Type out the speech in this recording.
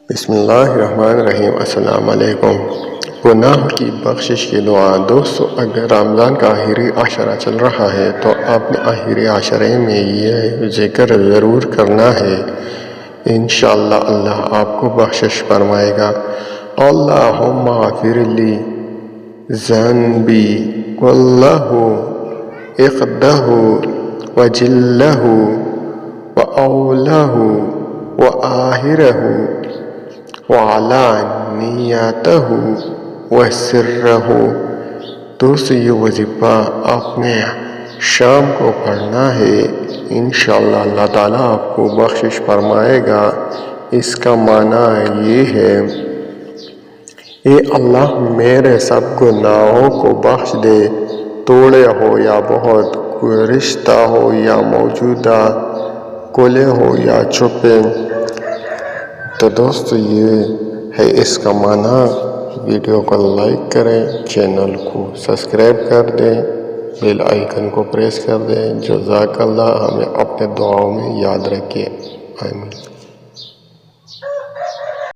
بسم اللہ الرحمن الرحیم۔ السلام علیکم۔ گناہ کی بخشش کی دعا۔ دوستو، اگر رمضان کا آخری عشرہ چل رہا ہے تو اپنے آخری عشرے میں یہ ذکر ضرور کرنا ہے، انشاءاللہ اللہ آپ کو بخشش فرمائے گا۔ اللہم اغفر لی ذنبی کلہ عقدہ وجلہ واولہ وآخرہ وعلانیتہ وسرہ۔ دوست، یہ وظیفہ اپنے شام کو پڑھنا ہے، انشاءاللہ اللہ تعالیٰ آپ کو بخشش فرمائے گا۔ اس کا معنی یہ ہے، اے اللہ میرے سب گناہوں کو بخش دے، توڑے ہو یا بہت، کوئی رشتہ ہو یا موجودہ، کھلے ہو یا چھپے۔ تو دوستو، یہ ہے اس کا معنی۔ ویڈیو کو لائک کریں، چینل کو سبسکرائب کر دیں، بیل آئیکن کو پریس کر دیں۔ جزاک اللہ، ہمیں اپنے دعاؤں میں یاد رکھیں۔ آمین۔